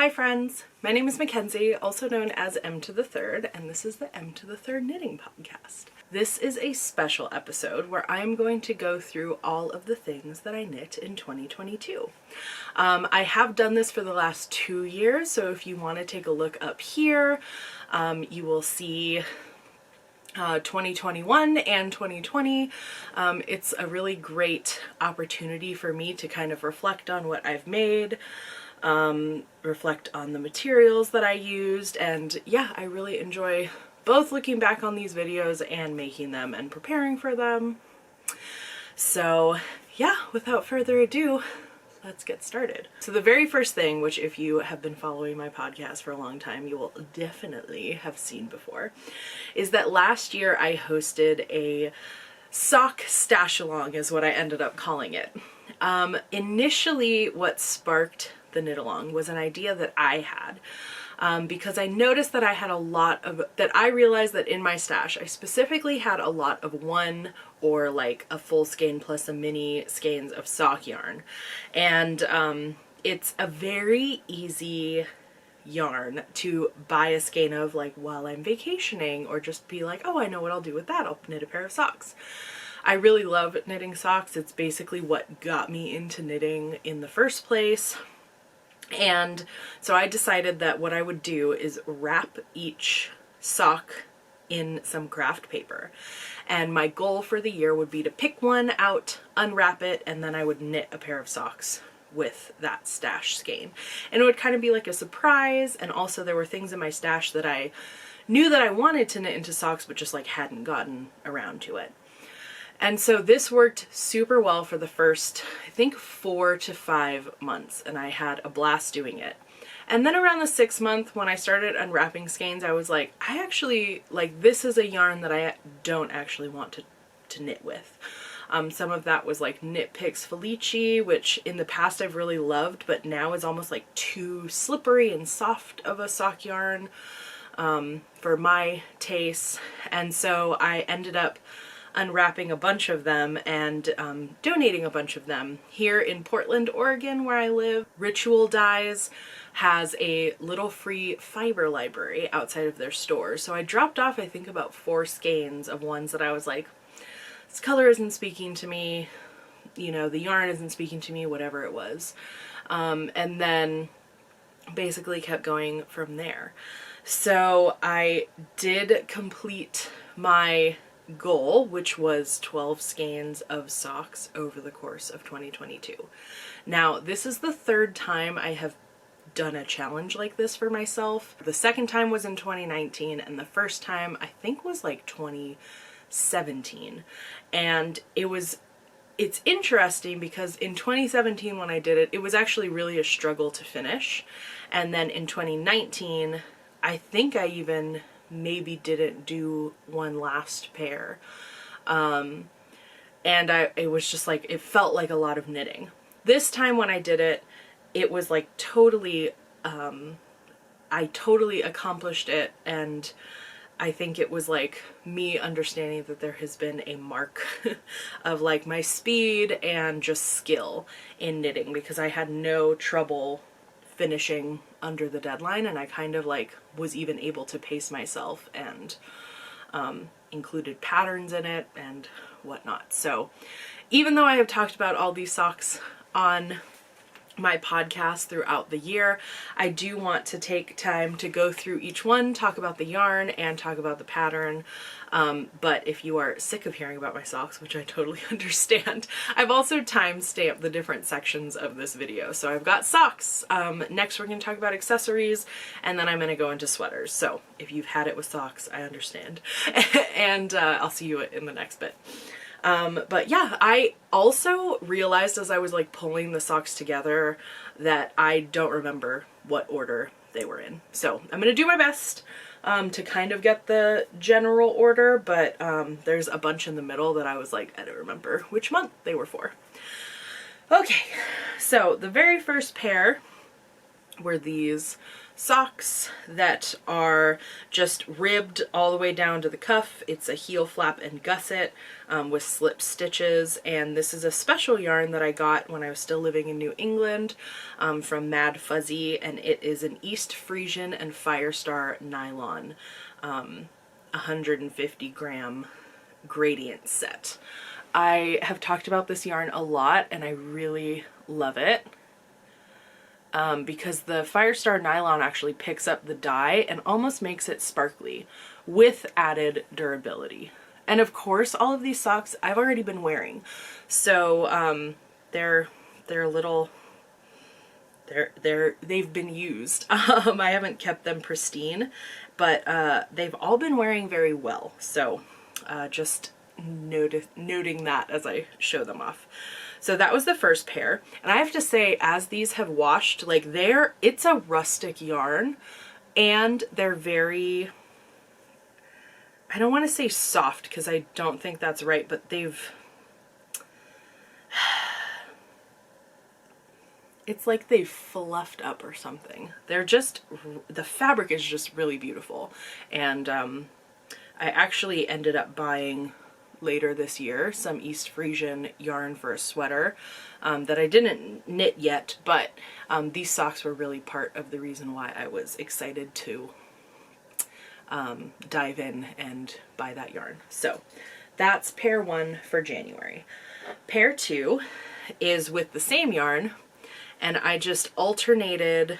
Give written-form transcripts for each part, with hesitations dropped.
Hi friends, my name is Mackenzie, also known as Emtothethird, and this is the Emtothethird Knitting Podcast. This is a special episode where I'm going to go through all of the things that I knit in 2022. I have done this for the last 2 years, so if you want to take a look up here, you will see 2021 and 2020. It's a really great opportunity for me to kind of reflect on what I've made, reflect on the materials that I used, and yeah, I really enjoy both looking back on these videos and making them and preparing for them. So yeah, without further ado, let's get started. So the very first thing, which if you have been following my podcast for a long time, you will definitely have seen before, is that last year I hosted a sock stash along is what I ended up calling it. Initially what sparked the knit along was an idea that I had. Because I noticed that I had I realized that in my stash, I specifically had a lot of one or like a full skein plus a mini skeins of sock yarn. And it's a very easy yarn to buy a skein of like while I'm vacationing, or just be like, oh, I know what I'll do with that. I'll knit a pair of socks. I really love knitting socks. It's basically what got me into knitting in the first place. And so I decided that what I would do is wrap each sock in some craft paper. And my goal for the year would be to pick one out, unwrap it, and then I would knit a pair of socks with that stash skein. And it would kind of be like a surprise, and also there were things in my stash that I knew that I wanted to knit into socks but just like hadn't gotten around to it. And so this worked super well for the first, I think, 4 to 5 months, and I had a blast doing it. And then around the 6th month, when I started unwrapping skeins, I was like, I actually, like, this is a yarn that I don't actually want to knit with. Some of that was like Knit Picks Felici, which in the past I've really loved, but now is almost like too slippery and soft of a sock yarn for my taste. And so I ended up unwrapping a bunch of them and donating a bunch of them. Here in Portland, Oregon, where I live, Ritual Dyes has a little free fiber library outside of their store. So I dropped off, I think, about 4 skeins of ones that I was like, this color isn't speaking to me, you know, the yarn isn't speaking to me, whatever it was. And then basically kept going from there. So I did complete my goal, which was 12 skeins of socks over the course of 2022. Now, this is the 3rd time I have done a challenge like this for myself. The 2nd time was in 2019, and the first time I think was like 2017. And it's interesting because in 2017 when I did it, it was actually really a struggle to finish. And then in 2019, I think I even maybe didn't do one last pair. And it was just like, it felt like a lot of knitting. This time when I did it, it was like totally, I totally accomplished it, and I think it was like me understanding that there has been a mark of like my speed and just skill in knitting, because I had no trouble finishing under the deadline, and I kind of like was even able to pace myself and included patterns in it and whatnot. So even though I have talked about all these socks on my podcast throughout the year, I do want to take time to go through each one, talk about the yarn and talk about the pattern. But if you are sick of hearing about my socks, which I totally understand, I've also time-stamped the different sections of this video. So I've got socks. Next we're going to talk about accessories, and then I'm going to go into sweaters. So if you've had it with socks, I understand. And I'll see you in the next bit. But yeah, I also realized as I was like pulling the socks together that I don't remember what order they were in. So I'm going to do my best to kind of get the general order, but there's a bunch in the middle that I was like, I don't remember which month they were for. Okay, so the very first pair were these socks that are just ribbed all the way down to the cuff. It's a heel flap and gusset with slip stitches, and this is a special yarn that I got when I was still living in New England from Mad Fuzzy, and it is an East Frisian and Firestar nylon 150 gram gradient set. I have talked about this yarn a lot and I really love it. Because the Firestar nylon actually picks up the dye and almost makes it sparkly with added durability. And of course, all of these socks I've already been wearing, so they're a little, they've been used. I haven't kept them pristine, but they've all been wearing very well. So just noting that as I show them off. So that was the first pair, and I have to say, as these have washed, like it's a rustic yarn, and they're very, I don't want to say soft because I don't think that's right, but it's like they've fluffed up or something. They're just, the fabric is just really beautiful, and I actually ended up buying later this year some East Frisian yarn for a sweater that I didn't knit yet, but these socks were really part of the reason why I was excited to dive in and buy that yarn. So that's pair 1 for January. Pair 2 is with the same yarn, and I just alternated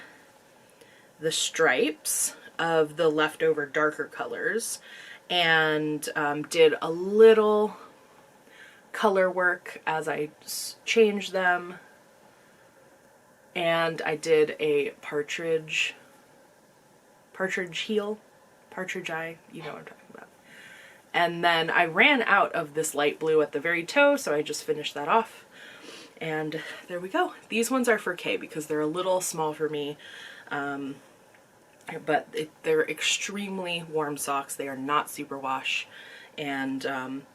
the stripes of the leftover darker colors and did a little color work as I changed them, and I did a partridge heel, partridge eye, you know what I'm talking about. And then I ran out of this light blue at the very toe, so I just finished that off, and there we go. These ones are for Kay because they're a little small for me. But they're extremely warm socks. They are not superwash, and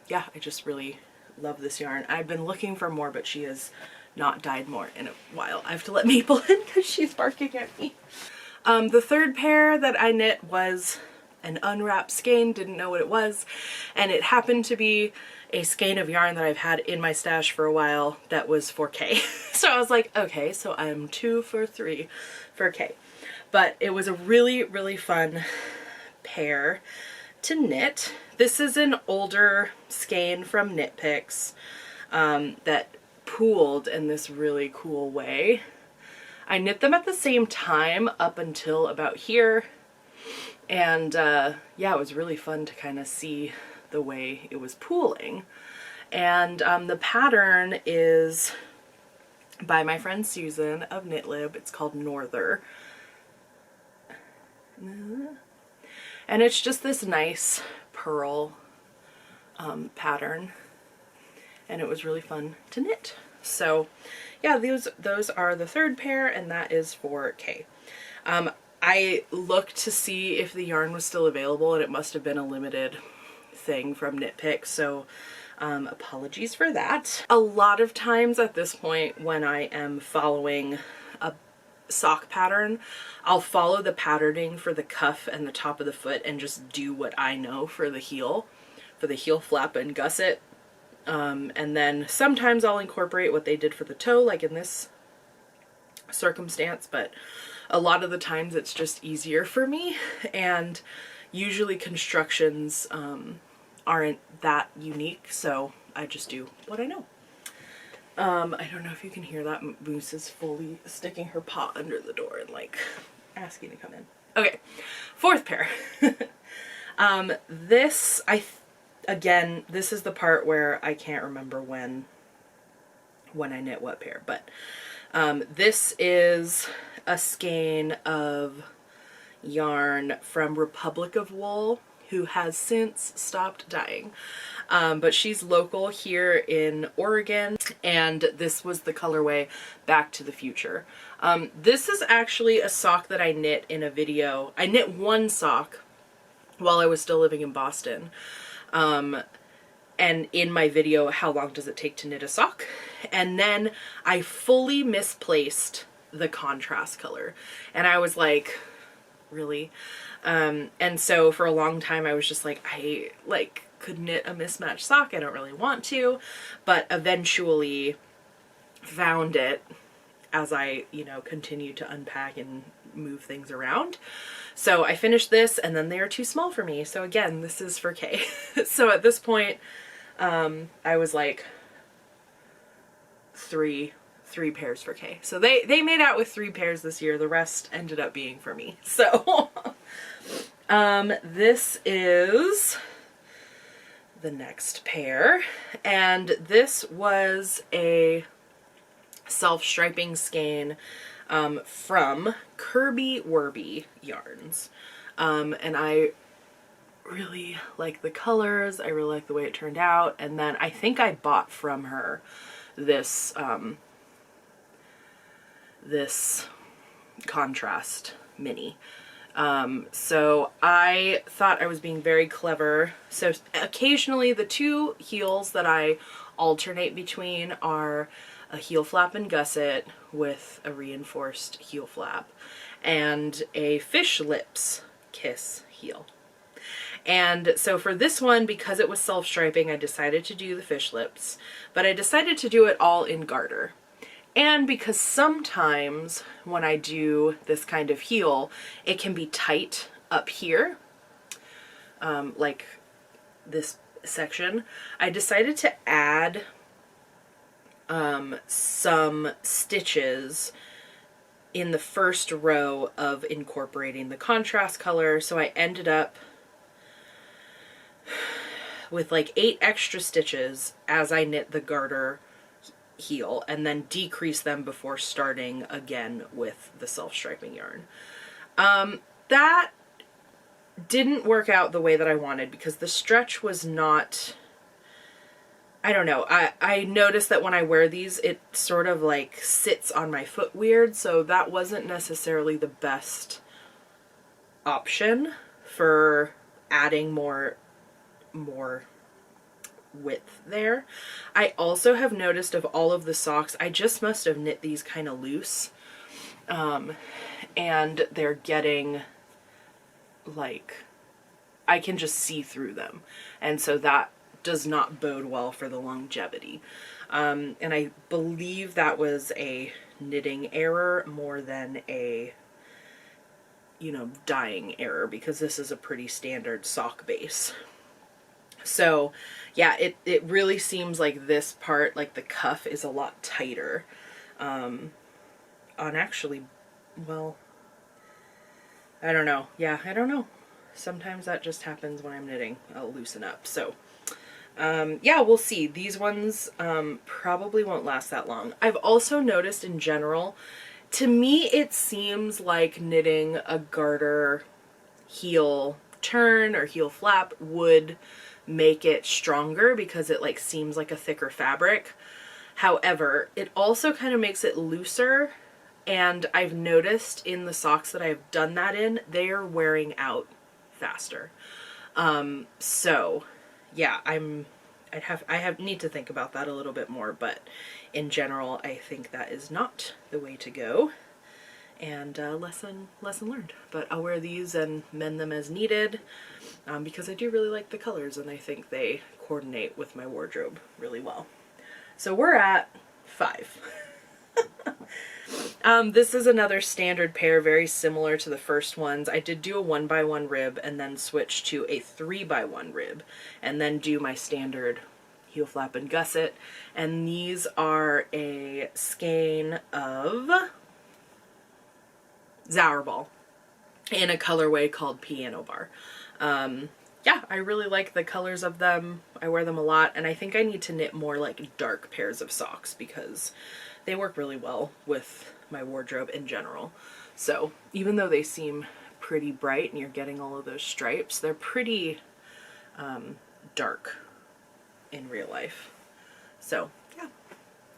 yeah, I just really love this yarn. I've been looking for more, but she has not dyed more in a while. I have to let Maple in because she's barking at me. The third pair that I knit was an unwrapped skein, didn't know what it was, and it happened to be a skein of yarn that I've had in my stash for a while that was for Kay. So I was like, okay, so I'm 2 for 3 for Kay. But it was a really, really fun pair to knit. This is an older skein from Knit Picks that pooled in this really cool way. I knit them at the same time up until about here, and yeah, it was really fun to kind of see the way it was pooling. And the pattern is by my friend Susan of KnitLib. It's called Norther. And it's just this nice pearl pattern, and it was really fun to knit. So yeah, those are the third pair, and that is for Kay. I looked to see if the yarn was still available, and it must have been a limited thing from Knit Picks, so apologies for that. A lot of times at this point when I am following a sock pattern, I'll follow the patterning for the cuff and the top of the foot and just do what I know for the heel flap and gusset. And then sometimes I'll incorporate what they did for the toe, like in this circumstance, but a lot of the times it's just easier for me, and usually constructions aren't that unique, so I just do what I know. I don't know if you can hear that. Moose is fully sticking her paw under the door and like asking to come in. Okay, fourth pair. Again, this is the part where I can't remember when I knit what pair, but this is a skein of yarn from Republic of Wool, who has since stopped dyeing. But she's local here in Oregon, and this was the colorway Back to the Future. This is actually a sock that I knit in a video. I knit one sock while I was still living in Boston. And in my video, How Long Does It Take to Knit a Sock? And then I fully misplaced the contrast color. And I was like, really? And so for a long time I was just like, I like could knit a mismatched sock. I don't really want to, but eventually found it as I, you know, continued to unpack and move things around. So I finished this, and then they are too small for me. So again, this is for Kay. So at this point, I was like three pairs for Kay. So they made out with 3 pairs this year. The rest ended up being for me. So this is the next pair, and this was a self-striping skein from Kirby Werby yarns, and I really like the colors. I really like the way it turned out. And then I think I bought from her this this contrast mini. So I thought I was being very clever. So occasionally the 2 heels that I alternate between are a heel flap and gusset with a reinforced heel flap, and a fish lips kiss heel. And so for this one, because it was self-striping, I decided to do the fish lips, but I decided to do it all in garter. And because sometimes when I do this kind of heel, it can be tight up here, like this section, I decided to add some stitches in the first row of incorporating the contrast color. So I ended up with like 8 extra stitches as I knit the garter heel, and then decrease them before starting again with the self-striping yarn. That didn't work out the way that I wanted because the stretch was not, I don't know, I noticed that when I wear these, it sort of like sits on my foot weird, so that wasn't necessarily the best option for adding more width there. I also have noticed of all of the socks, I just must have knit these kind of loose, and they're getting like, I can just see through them, and so that does not bode well for the longevity. And I believe that was a knitting error more than a, you know, dyeing error, because this is a pretty standard sock base. So yeah, it really seems like this part, like the cuff, is a lot tighter. On actually, well, I don't know. Yeah, I don't know. Sometimes that just happens when I'm knitting. I'll loosen up. So yeah, we'll see. These ones probably won't last that long. I've also noticed in general, to me it seems like knitting a garter heel turn or heel flap would make it stronger because it like seems like a thicker fabric. However, it also kind of makes it looser, and I've noticed in the socks that I've done that in, they are wearing out faster. So yeah, I need to think about that a little bit more, but in general, I think that is not the way to go. And lesson learned. But I'll wear these and mend them as needed, because I do really like the colors, and I think they coordinate with my wardrobe really well. So we're at 5. This is another standard pair, very similar to the first ones. I did do a 1x1 rib and then switch to a 3x1 rib, and then do my standard heel flap and gusset. And these are a skein of Zauberball in a colorway called Piano Bar. Yeah, I really like the colors of them. I wear them a lot, and I think I need to knit more like dark pairs of socks because they work really well with my wardrobe in general. So even though they seem pretty bright and you're getting all of those stripes, they're pretty dark in real life. So yeah,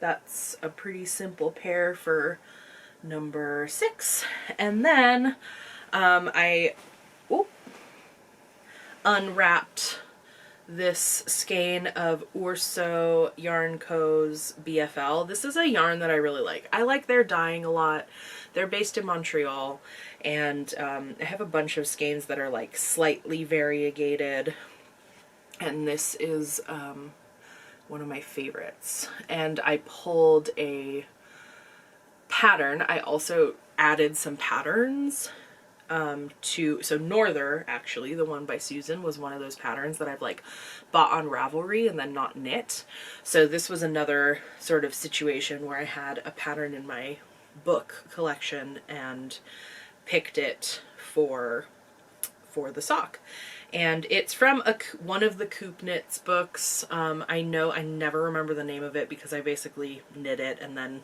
that's a pretty simple pair for number 6. And then I unwrapped this skein of Urso Yarn Co.'s BFL. This is a yarn that I really like. I like their dyeing a lot. They're based in Montreal, and I have a bunch of skeins that are like slightly variegated, and this is one of my favorites. And I pulled a pattern. I also added some patterns so Norther, actually, the one by Susan, was one of those patterns that I've like bought on Ravelry and then not knit. So this was another sort of situation where I had a pattern in my book collection and picked it for the sock. And it's from one of the Coop Knits books. I know I never remember the name of it because I basically knit it and then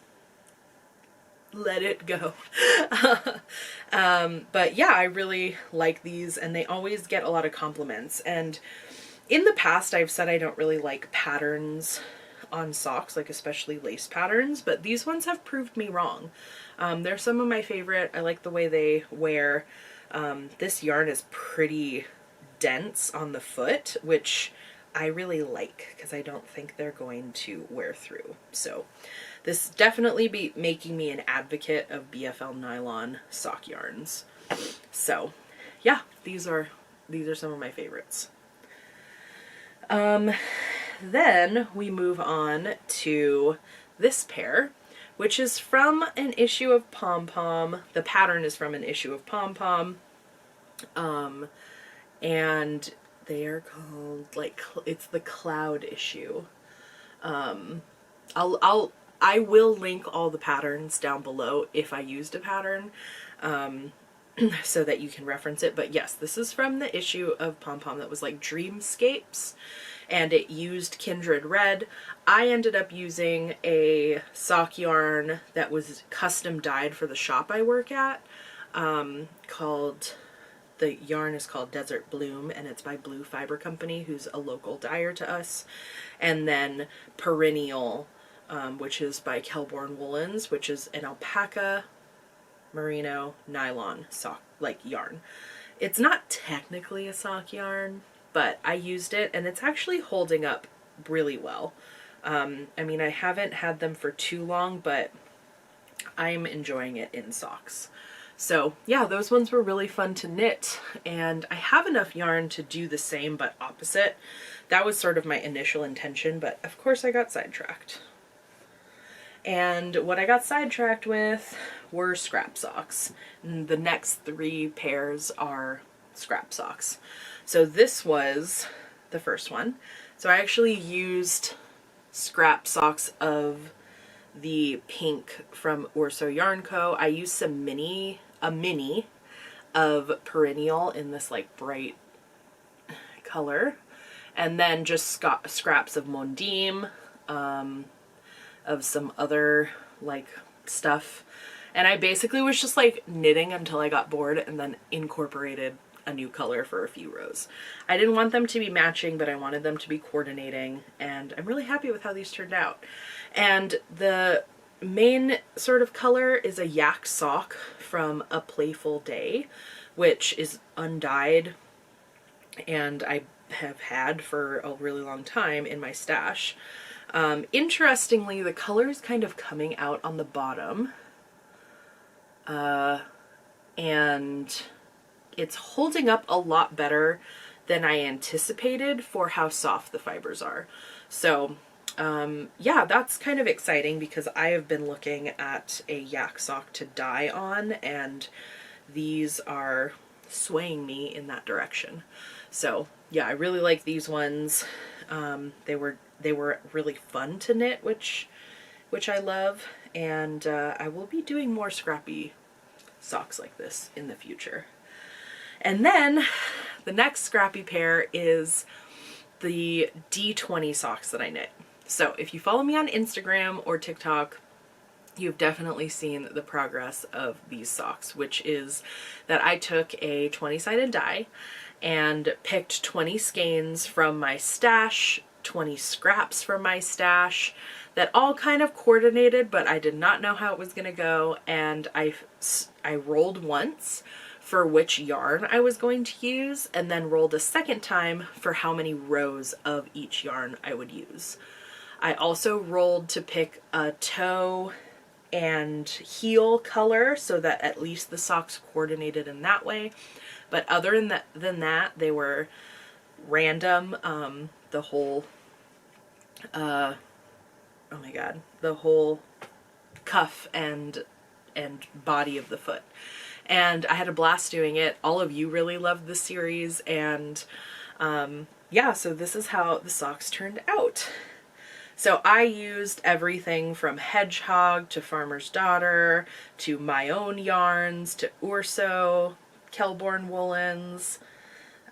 let it go. But yeah, I really like these, and they always get a lot of compliments. And in the past, I've said I don't really like patterns on socks, like especially lace patterns, but these ones have proved me wrong. They're some of my favorite. I like the way they wear. This yarn is pretty dense on the foot, which I really like because I don't think they're going to wear through. So this definitely be making me an advocate of BFL nylon sock yarns. So yeah, these are some of my favorites. Then we move on to this pair, which is from an issue of Pom Pom. The pattern is from an issue of Pom Pom. And they are called, like, it's the Cloud issue. I will link all the patterns down below if I used a pattern, so that you can reference it. But yes, this is from the issue of Pom Pom that was like Dreamscapes, and it used Kindred Red. I ended up using a sock yarn that was custom dyed for the shop I work at, the yarn is called Desert Bloom, and it's by Blue Fiber Company, who's a local dyer to us. And then Perennial, which is by Kelborn Woolens, which is an alpaca merino nylon sock, like, yarn. It's not technically a sock yarn, but I used it and it's actually holding up really well. I mean, I haven't had them for too long, but I'm enjoying it in socks. So yeah, those ones were really fun to knit, and I have enough yarn to do the same but opposite. That was sort of my initial intention, but of course I got sidetracked. And what I got sidetracked with were scrap socks. And the next 3 pairs are scrap socks. So this was the first one. So I actually used scrap socks of the pink from Urso Yarn Co. I used a mini of Perennial in this like bright color, and then just scraps of Mondim, of some other like stuff. And I basically was just like knitting until I got bored and then incorporated a new color for a few rows. I didn't want them to be matching, but I wanted them to be coordinating, and I'm really happy with how these turned out. And the main sort of color is a yak sock from A Playful Day, which is undyed and I have had for a really long time in my stash. Interestingly, the color is kind of coming out on the bottom, and it's holding up a lot better than I anticipated for how soft the fibers are. So yeah, that's kind of exciting because I have been looking at a yak sock to dye on, and these are swaying me in that direction. So yeah, I really like these ones. They were really fun to knit, which I love, and I will be doing more scrappy socks like this in the future. And then the next scrappy pair is the D20 socks that I knit. So if you follow me on Instagram or TikTok, you've definitely seen the progress of these socks, which is that I took a 20-sided die and picked 20 skeins from my stash, 20 scraps from my stash, that all kind of coordinated, but I did not know how it was going to go, and I rolled once for which yarn I was going to use, and then rolled a second time for how many rows of each yarn I would use. I also rolled to pick a toe and heel color so that at least the socks coordinated in that way. But other than that, they were random. The whole, oh my God, the whole cuff and body of the foot. And I had a blast doing it. All of you really loved the series, and yeah, so this is how the socks turned out. So I used everything from Hedgehog to Farmer's Daughter to my own yarns to Urso, Kelborn woolens.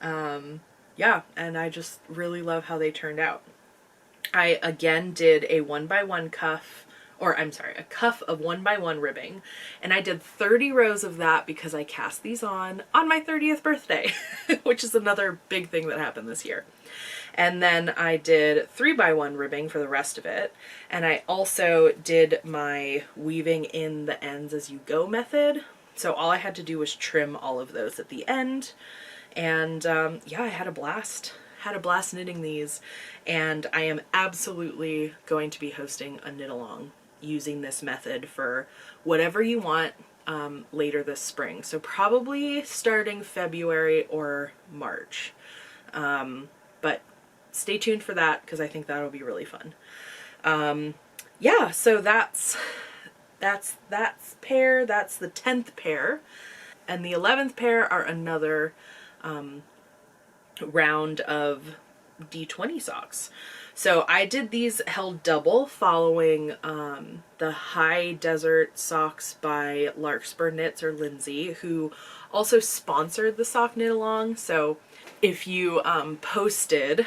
Yeah, and I just really love how they turned out. I again did a 1x1 cuff, or I'm sorry, a cuff of 1x1 ribbing, and I did 30 rows of that because I cast these on my 30th birthday, which is another big thing that happened this year. And then I did 3x1 ribbing for the rest of it, and I also did my weaving in the ends as you go method. So all I had to do was trim all of those at the end, and yeah, I had a blast. Had a blast knitting these, and I am absolutely going to be hosting a knit along using this method for whatever you want later this spring. So probably starting February or March. But stay tuned for that because I think that'll be really fun. Yeah, so that's pair. That's the 10th pair, and the 11th pair are another round of D20 socks. So I did these held double following the High Desert socks by Larkspur Knits, or Lindsay, who also sponsored the sock knit along. So if you posted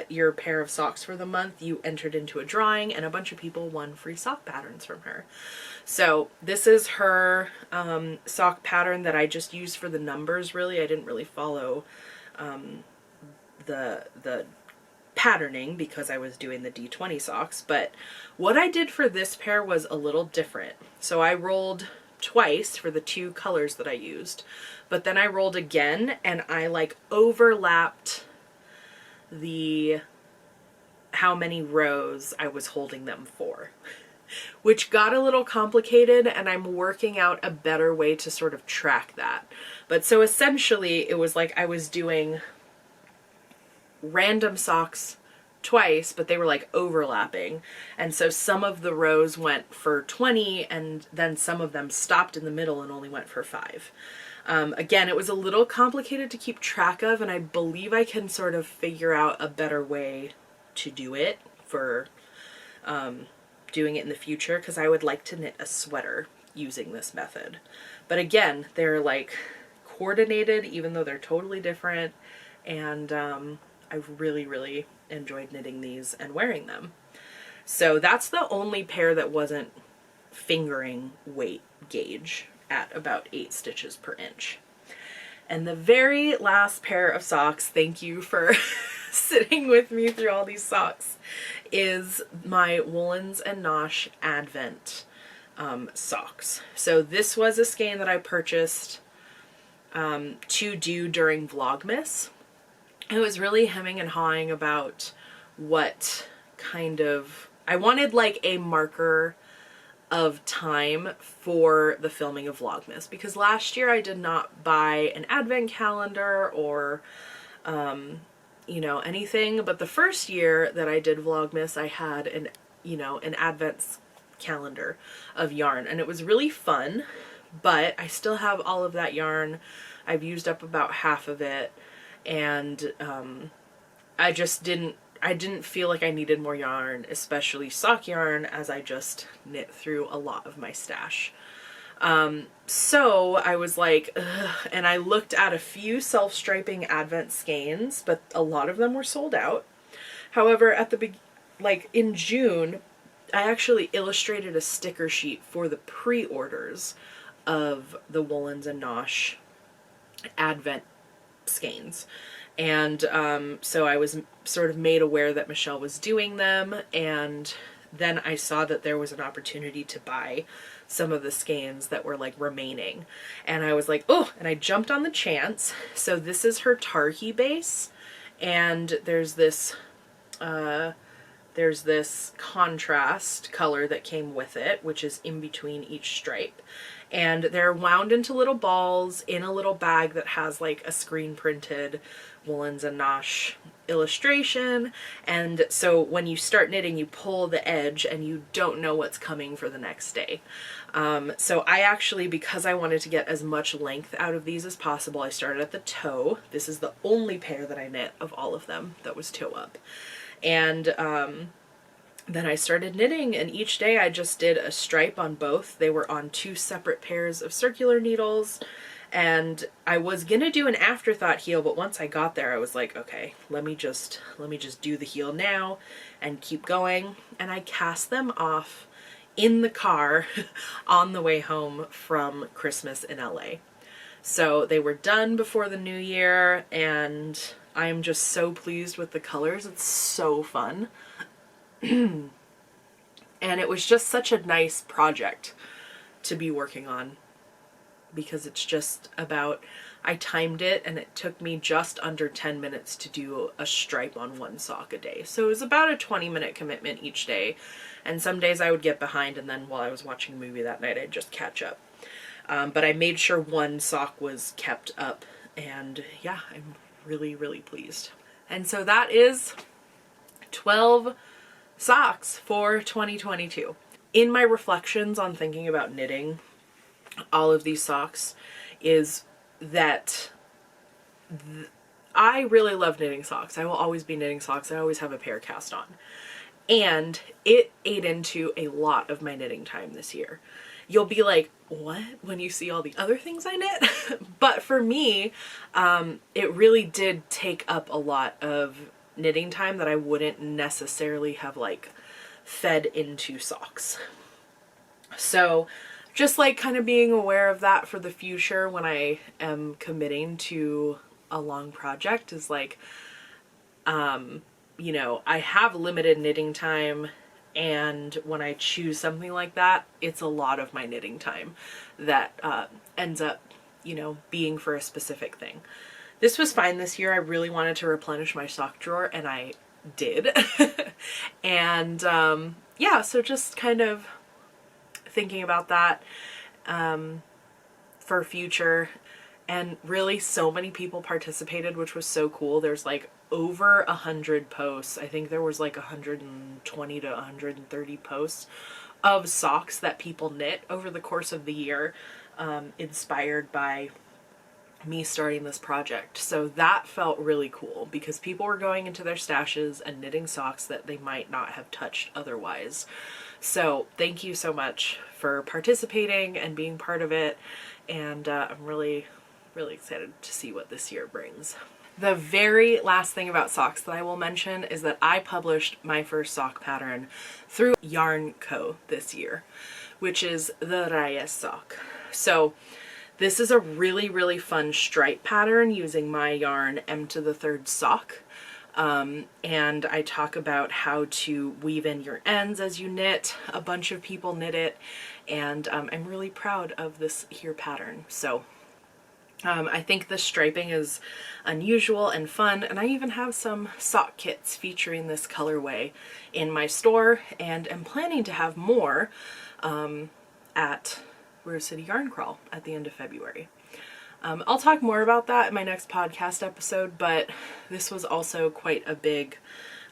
your pair of socks for the month, you entered into a drawing, and a bunch of people won free sock patterns from her. So this is her sock pattern that I just used for the numbers, really. I didn't really follow the patterning because I was doing the D20 socks, but what I did for this pair was a little different. So I rolled twice for the two colors that I used, but then I rolled again and I like overlapped the how many rows I was holding them for, which got a little complicated, and I'm working out a better way to sort of track that. But so essentially it was like I was doing random socks twice, but they were like overlapping, and so some of the rows went for 20 and then some of them stopped in the middle and only went for 5. Again, it was a little complicated to keep track of, and I believe I can sort of figure out a better way to do it for doing it in the future, because I would like to knit a sweater using this method. But again, they're like coordinated even though they're totally different, and I've really, really enjoyed knitting these and wearing them. So that's the only pair that wasn't fingering weight gauge at about 8 stitches per inch. And the very last pair of socks, thank you for sitting with me through all these socks, is my Woolens and Nosh Advent socks. So this was a skein that I purchased to do during Vlogmas. I was really hemming and hawing about what kind of, I wanted like a marker of time for the filming of Vlogmas, because last year I did not buy an advent calendar or you know, anything, but the first year that I did Vlogmas I had an advent calendar of yarn, and it was really fun, but I still have all of that yarn. I've used up about half of it, and I didn't feel like I needed more yarn, especially sock yarn, as I just knit through a lot of my stash. So I was like, ugh, and I looked at a few self-striping advent skeins, but a lot of them were sold out. However, at the in June, I actually illustrated a sticker sheet for the pre-orders of the Woolens and Nosh advent skeins. And so I was sort of made aware that Michelle was doing them, and then I saw that there was an opportunity to buy some of the skeins that were like remaining. And I was like, oh, and I jumped on the chance. So this is her Tarhi base, and there's this contrast color that came with it, which is in between each stripe. And they're wound into little balls in a little bag that has like a screen printed Woolens and Nosh illustration. And so when you start knitting, you pull the edge and you don't know what's coming for the next day. So I actually, because I wanted to get as much length out of these as possible, I started at the toe. This is the only pair that I knit of all of them that was toe up. And then I started knitting, and each day I just did a stripe on both. They were on 2 separate pairs of circular needles, and I was gonna do an afterthought heel, but once I got there I was like, okay, let me just do the heel now and keep going. And I cast them off in the car on the way home from Christmas in LA. So they were done before the new year, and I'm just so pleased with the colors. It's so fun. And it was just such a nice project to be working on, because it's just about, I timed it and it took me just under 10 minutes to do a stripe on one sock a day. So it was about a 20-minute commitment each day. And some days I would get behind, and then while I was watching a movie that night, I'd just catch up. But I made sure one sock was kept up, and yeah, I'm really, really pleased. And so that is 12 socks for 2022. In my reflections on thinking about knitting all of these socks is that I really love knitting socks. I will always be knitting socks. I always have a pair cast on. And it ate into a lot of my knitting time this year. You'll be like, what? When you see all the other things I knit? But for me, it really did take up a lot of knitting time that I wouldn't necessarily have like fed into socks. So just like kind of being aware of that for the future when I am committing to a long project is like, you know, I have limited knitting time, and when I choose something like that, it's a lot of my knitting time that ends up, you know, being for a specific thing. This was fine this year. I really wanted to replenish my sock drawer, and I did. And yeah, so just kind of thinking about that for future. And really so many people participated, which was so cool. There's like over 100 posts. I think there was like 120 to 130 posts of socks that people knit over the course of the year, inspired by me starting this project. So that felt really cool, because people were going into their stashes and knitting socks that they might not have touched otherwise. So thank you so much for participating and being part of it. And I'm really, really excited to see what this year brings. The very last thing about socks that I will mention is that I published my first sock pattern through Yarn Co. this year, which is the Reyes sock. So this is a really, really fun stripe pattern using my yarn Emtothethird sock. And I talk about how to weave in your ends as you knit. A bunch of people knit it, and I'm really proud of this here pattern. So I think the striping is unusual and fun, and I even have some sock kits featuring this colorway in my store, and am planning to have more at Rose City Yarn Crawl at the end of February. I'll talk more about that in my next podcast episode, but this was also quite a big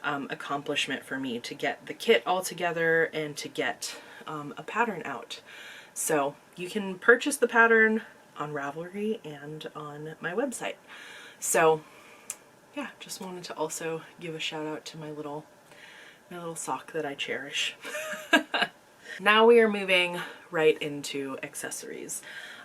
accomplishment for me to get the kit all together and to get a pattern out. So you can purchase the pattern on Ravelry and on my website. So yeah, just wanted to also give a shout out to my little sock that I cherish. Now we are moving right into accessories.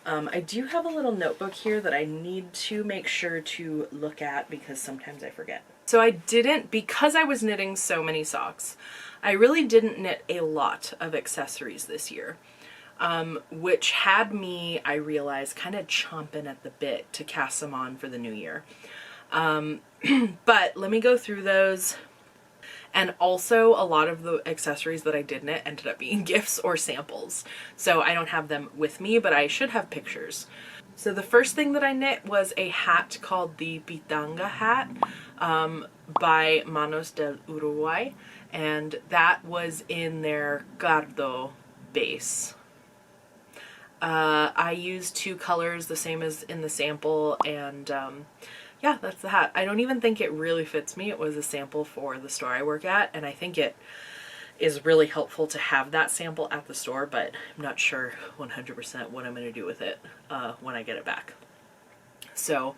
I do have a little notebook here that I need to make sure to look at, because sometimes I forget. So I didn't, because I was knitting so many socks, I really didn't knit a lot of accessories this year, which had me, I realized, kind of chomping at the bit to cast them on for the new year. But let me go through those. And also a lot of the accessories that I did knit ended up being gifts or samples. So I don't have them with me, but I should have pictures. So the first thing that I knit was a hat called the Pitanga hat by Manos del Uruguay. And that was in their Cardo base. I used 2 colors, the same as in the sample, and yeah, that's the hat. I don't even think it really fits me. It was a sample for the store I work at, and I think it is really helpful to have that sample at the store, but I'm not sure 100% what I'm going to do with it when I get it back. So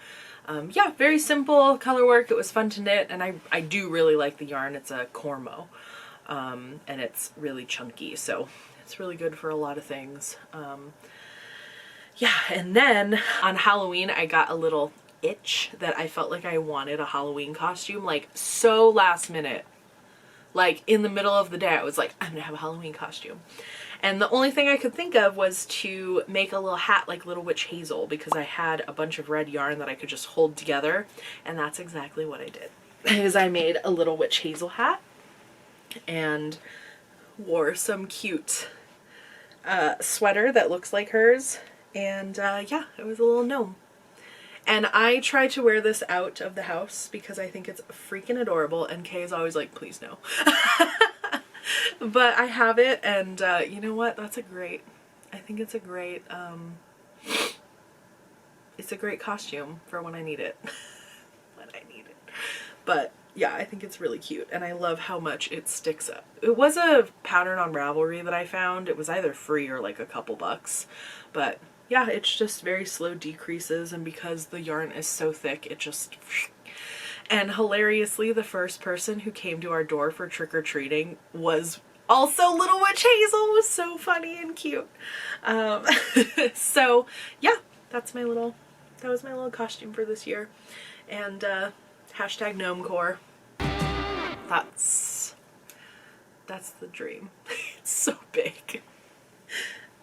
yeah, very simple color work. It was fun to knit, and I do really like the yarn. It's a Cormo, and it's really chunky, so it's really good for a lot of things. Yeah, and then on Halloween I got a little itch that I felt like I wanted a Halloween costume, like so last minute. Like in the middle of the day I was like, I'm gonna have a Halloween costume. And the only thing I could think of was to make a little hat like Little Witch Hazel, because I had a bunch of red yarn that I could just hold together, and that's exactly what I did. Is I made a Little Witch Hazel hat and wore some cute sweater that looks like hers, and yeah, it was a little gnome. And I try to wear this out of the house because I think it's freaking adorable, and Kay is always like, please no. But I have it, and you know what, I think it's a great costume for when I need it. But yeah, I think it's really cute, and I love how much it sticks up. It was a pattern on Ravelry that I found. It was either free or like a couple bucks, but yeah, it's just very slow decreases, and because the yarn is so thick, it just... And hilariously, the first person who came to our door for trick-or-treating was also Little Witch Hazel. It was so funny and cute. So yeah, that was my little costume for this year. And hashtag gnomecore. That's the dream. It's so big.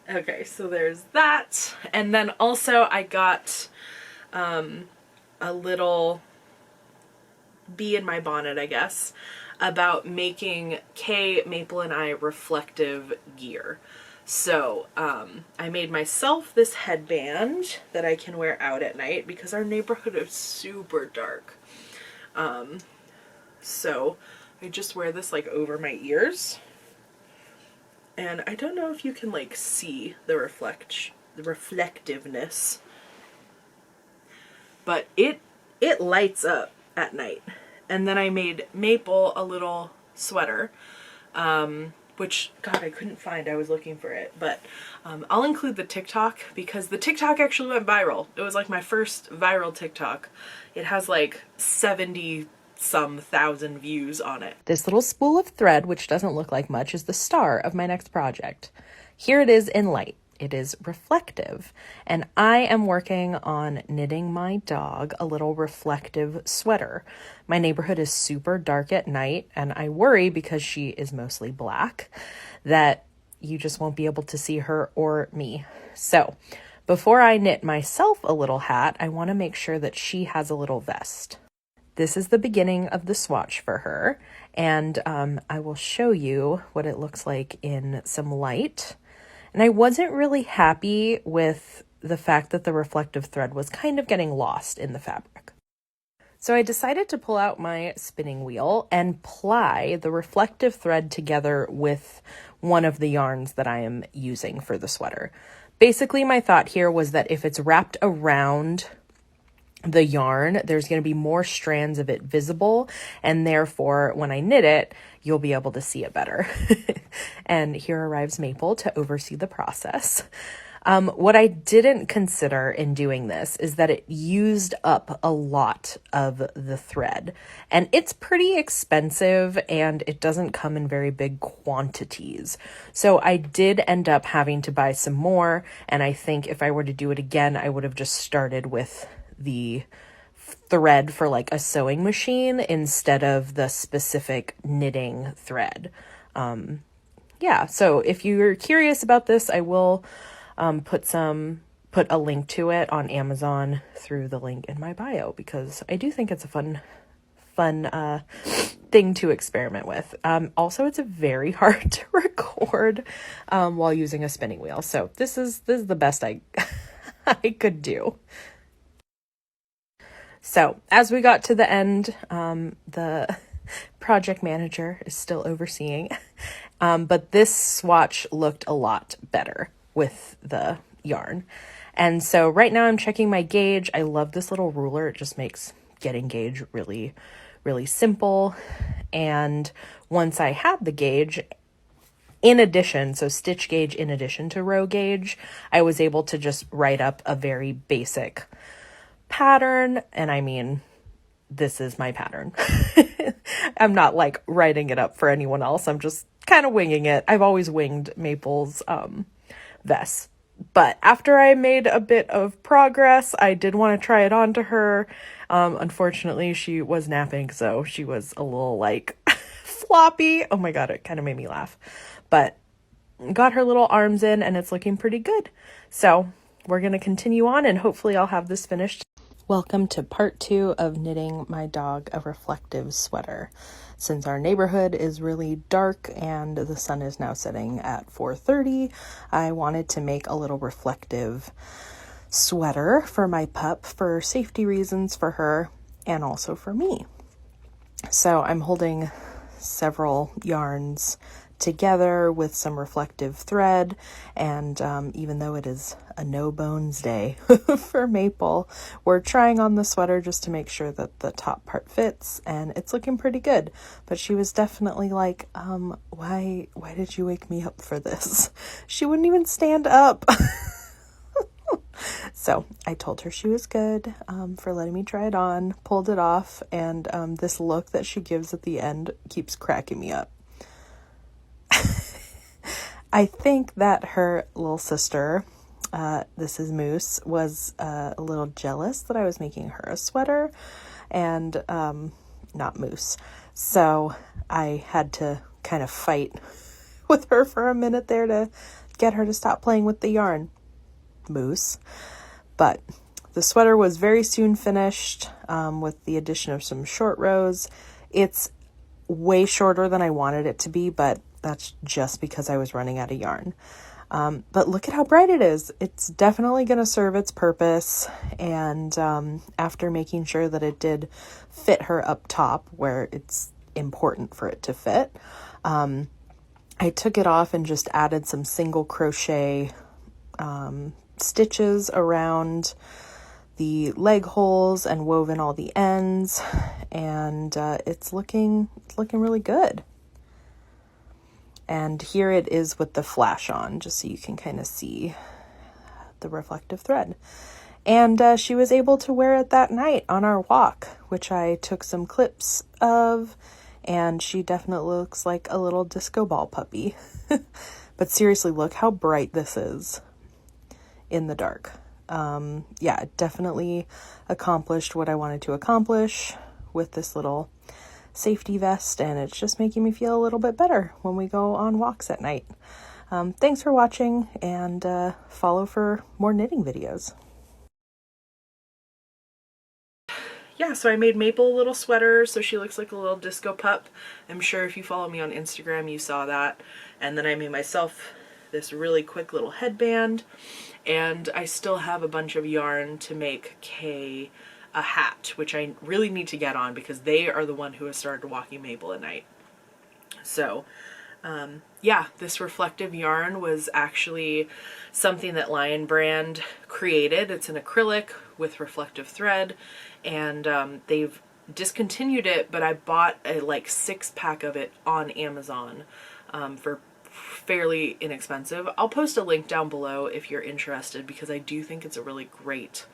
Okay, so there's that. And then also I got a little bee in my bonnet, I guess, about making Kay, Maple, and I reflective gear. So I made myself this headband that I can wear out at night because our neighborhood is super dark. So I just wear this like over my ears. And I don't know if you can like see the reflectiveness, but it lights up at night. And then I made Maple a little sweater, which, God, I couldn't find. I was looking for it, but I'll include the TikTok because the TikTok actually went viral. It was like my first viral TikTok. It has like 70-some thousand views on it. This little spool of thread, which doesn't look like much, is the star of my next project. Here it is in light. It is reflective, and I am working on knitting my dog a little reflective sweater. My neighborhood is super dark at night, and I worry because she is mostly black that you just won't be able to see her or me. So before I knit myself a little hat, I want to make sure that she has a little vest. This is the beginning of the swatch for her, and I will show you what it looks like in some light. And I wasn't really happy with the fact that the reflective thread was kind of getting lost in the fabric. So I decided to pull out my spinning wheel and ply the reflective thread together with one of the yarns that I am using for the sweater. Basically, my thought here was that if it's wrapped around the yarn, there's going to be more strands of it visible, and therefore when I knit it, you'll be able to see it better. And here arrives Maple to oversee the process. What I didn't consider in doing this is that it used up a lot of the thread, and it's pretty expensive and it doesn't come in very big quantities. So I did end up having to buy some more, and I think if I were to do it again, I would have just started with the thread for like a sewing machine instead of the specific knitting thread. Yeah, so if you're curious about this, I will put a link to it on Amazon through the link in my bio, because I do think it's a fun thing to experiment with. Also, it's very hard to record while using a spinning wheel. So this is the best I could do. So as we got to the end, the project manager is still overseeing, but this swatch looked a lot better with the yarn. And so right now I'm checking my gauge. I love this little ruler. It just makes getting gauge really, really simple. And once I had the gauge, in addition, so stitch gauge in addition to row gauge, I was able to just write up a very basic pattern. And I mean, this is my pattern. I'm not like writing it up for anyone else. I'm just kind of winging it. I've always winged Maple's vests. But after I made a bit of progress, I did want to try it on to her. Unfortunately, she was napping, so she was a little like floppy. Oh my God, it kind of made me laugh. But got her little arms in and it's looking pretty good. So we're going to continue on and hopefully I'll have this finished. Welcome to part 2 of knitting my dog a reflective sweater. Since our neighborhood is really dark and the sun is now setting at 4:30, I wanted to make a little reflective sweater for my pup for safety reasons for her and also for me. So I'm holding several yarns together with some reflective thread, and even though it is a no bones day for Maple, we're trying on the sweater just to make sure that the top part fits, and it's looking pretty good. But she was definitely like, why did you wake me up for this? She wouldn't even stand up. So I told her she was good for letting me try it on, pulled it off, and this look that she gives at the end keeps cracking me up. I think that her little sister, this is Moose, was a little jealous that I was making her a sweater, and not Moose. So I had to kind of fight with her for a minute there to get her to stop playing with the yarn. Moose. But the sweater was very soon finished with the addition of some short rows. It's way shorter than I wanted it to be, but that's just because I was running out of yarn. But look at how bright it is. It's definitely going to serve its purpose. And after making sure that it did fit her up top where it's important for it to fit, I took it off and just added some single crochet stitches around the leg holes and woven all the ends, and it's looking really good. And here it is with the flash on, just so you can kind of see the reflective thread. And she was able to wear it that night on our walk, which I took some clips of, and she definitely looks like a little disco ball puppy. But seriously, look how bright this is in the dark. Yeah, it definitely accomplished what I wanted to accomplish with this little safety vest, and it's just making me feel a little bit better when we go on walks at night. Thanks for watching, and follow for more knitting videos. Yeah, so I made Maple a little sweater so she looks like a little disco pup. I'm sure if you follow me on Instagram you saw that. And then I made myself this really quick little headband, and I still have a bunch of yarn to make Kay a hat, which I really need to get on because they are the one who has started walking Maple at night. So yeah, this reflective yarn was actually something that Lion Brand created. It's an acrylic with reflective thread, and they've discontinued it, but I bought a like 6-pack of it on Amazon for fairly inexpensive. I'll post a link down below if you're interested, because I do think it's a really great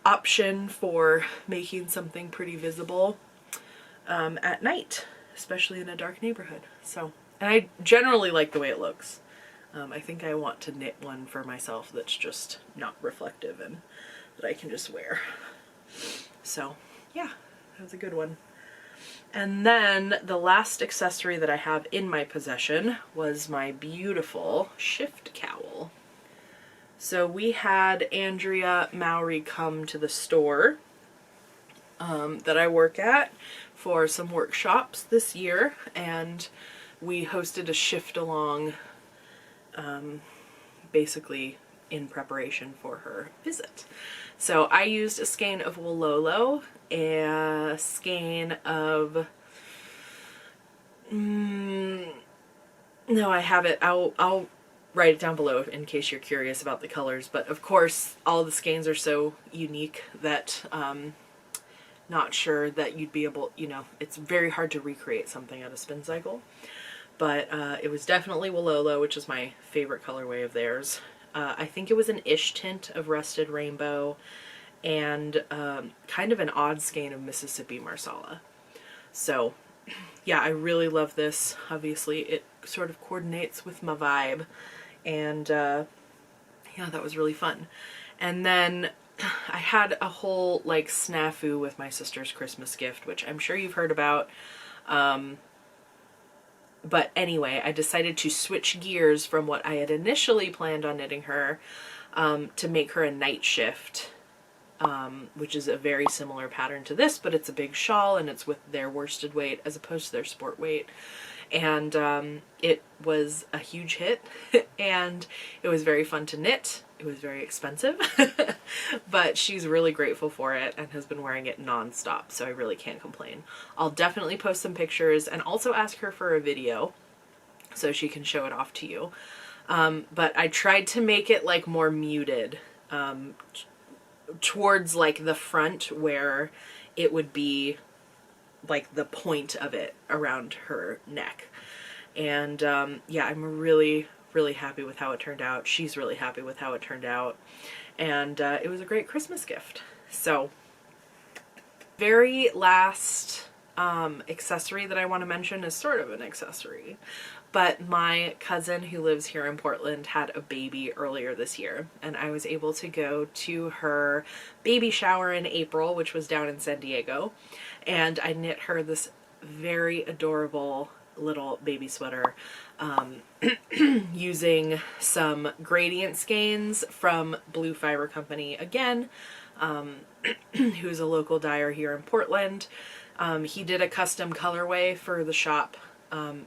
option for making something pretty visible at night, especially in a dark neighborhood. So, and I generally like the way it looks. I think I want to knit one for myself that's just not reflective and that I can just wear. So yeah, that's a good one. And then the last accessory that I have in my possession was my beautiful shift cowl. So we had Andrea Mowry come to the store that I work at for some workshops this year, and we hosted a shift along basically in preparation for her visit. So I used a skein of Wololo, a skein of no, I have it. I'll write it down below in case you're curious about the colors, but of course all the skeins are so unique that not sure that you'd be able, you know, it's very hard to recreate something at a spin cycle. But it was definitely Wololo, which is my favorite colorway of theirs. I think it was an ish tint of Rusted Rainbow and kind of an odd skein of Mississippi Marsala. So yeah, I really love this. Obviously it sort of coordinates with my vibe, and yeah, that was really fun. And then I had a whole like snafu with my sister's Christmas gift, which I'm sure you've heard about. But anyway, I decided to switch gears from what I had initially planned on knitting her to make her a night shift, which is a very similar pattern to this, but it's a big shawl and it's with their worsted weight as opposed to their sport weight. And it was a huge hit, and it was very fun to knit. It was very expensive, but she's really grateful for it and has been wearing it nonstop, so I really can't complain. I'll definitely post some pictures and also ask her for a video so she can show it off to you. But I tried to make it like more muted, towards like the front where it would be like the point of it around her neck. And yeah, I'm really happy with how it turned out. She's really happy with how it turned out. And it was a great Christmas gift. So, very last accessory that I want to mention is sort of an accessory. But my cousin who lives here in Portland had a baby earlier this year, and I was able to go to her baby shower in April, which was down in San Diego, and I knit her this very adorable little baby sweater using some gradient skeins from Blue Fiber Company again, who's a local dyer here in Portland. He did a custom colorway for the shop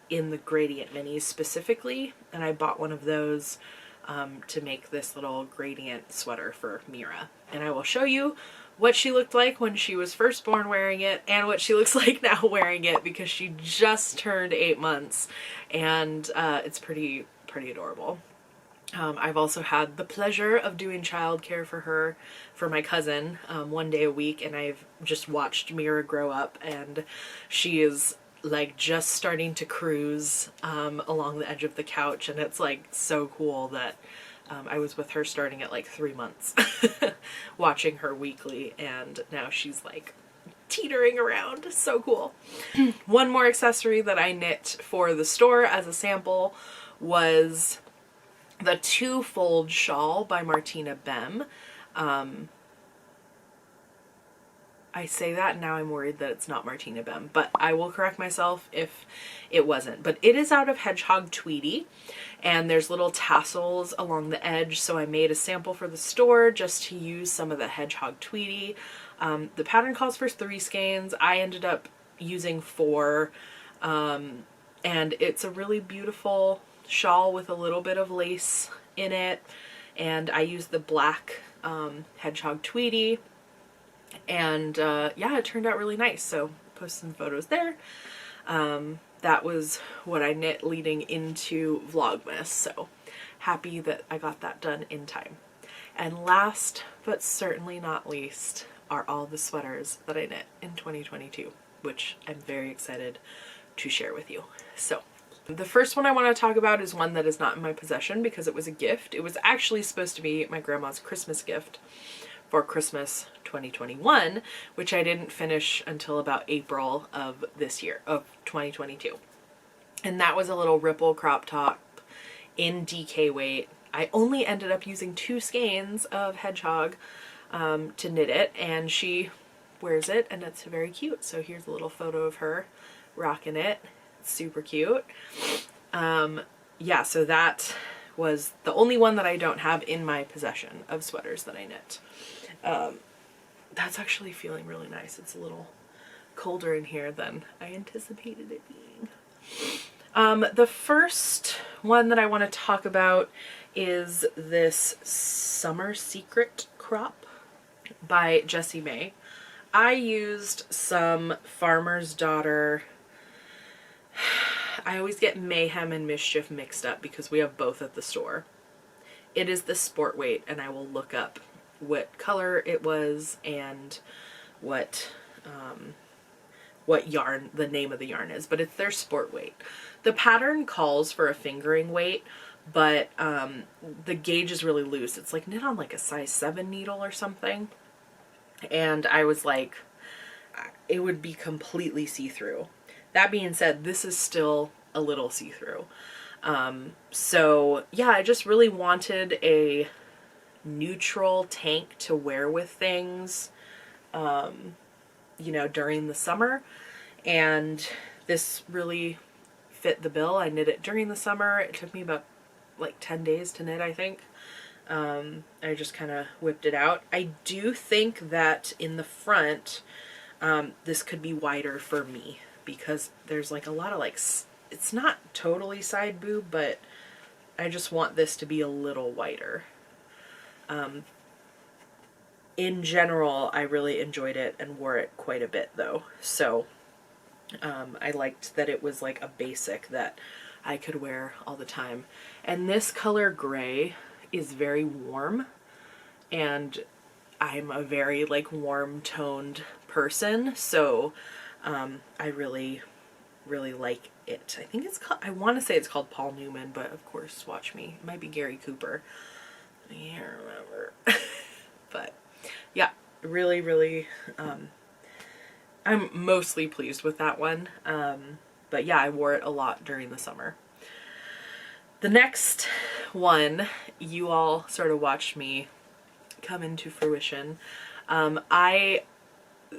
in the gradient minis specifically, and I bought one of those to make this little gradient sweater for Mira. And I will show you what she looked like when she was first born wearing it and what she looks like now wearing it, because she just turned 8 months, and it's pretty adorable. I've also had the pleasure of doing childcare for her, for my cousin, 1 day a week, and I've just watched Mira grow up, and she is like just starting to cruise along the edge of the couch, and it's like so cool that I was with her starting at like 3 months watching her weekly, and now she's like teetering around. So cool. One more accessory that I knit for the store as a sample was the two-fold shawl by Martina Bem. I say that and now I'm worried that it's not Martina Bem, but I will correct myself if it wasn't. But it is out of Hedgehog Tweedy, and there's little tassels along the edge, so I made a sample for the store just to use some of the Hedgehog Tweedy. The pattern calls for 3 skeins. I ended up using 4, and it's a really beautiful shawl with a little bit of lace in it, and I used the black Hedgehog Tweedy. And yeah, it turned out really nice, so post some photos there. That was what I knit leading into Vlogmas, so happy that I got that done in time. And last but certainly not least are all the sweaters that I knit in 2022, which I'm very excited to share with you. So the first one I want to talk about is one that is not in my possession because it was a gift. It was actually supposed to be my grandma's Christmas gift for Christmas 2021, which I didn't finish until about April of this year, of 2022. And that was a little ripple crop top in DK weight. I only ended up using 2 skeins of Hedgehog to knit it, and she wears it and it's very cute. So here's a little photo of her rocking it. It's super cute. Yeah, so that was the only one that I don't have in my possession of sweaters that I knit. that's actually feeling really nice. It's a little colder in here than I anticipated it being. The first one that I want to talk about is this Summer Secret crop by Jessie May. I used some Farmer's Daughter. I always get Mayhem and Mischief mixed up because we have both at the store. It is the Sport Weight, and I will look up what color it was and what yarn, the name of the yarn is, but it's their Sport Weight. The pattern calls for a fingering weight, but the gauge is really loose. It's like knit on like a size 7 needle or something. And I was like, it would be completely see-through. That being said, this is still a little see-through. So yeah, I just really wanted a neutral tank to wear with things, you know, during the summer. And this really fit the bill. I knit it during the summer. It took me about like 10 days to knit, I think. I just kind of whipped it out. I do think that in the front, this could be wider for me because there's like a lot of like, it's not totally side boob, but I just want this to be a little wider. In general, I really enjoyed it and wore it quite a bit though. So, I liked that it was like a basic that I could wear all the time. And this color gray is very warm, and I'm a very like warm toned person, so I really like it. I think it's called, I want to say it's called Paul Newman, but of course watch me, it might be Gary Cooper, I can't remember. But yeah, really I'm mostly pleased with that one. But yeah, I wore it a lot during the summer. The next one, you all sort of watched me come into fruition.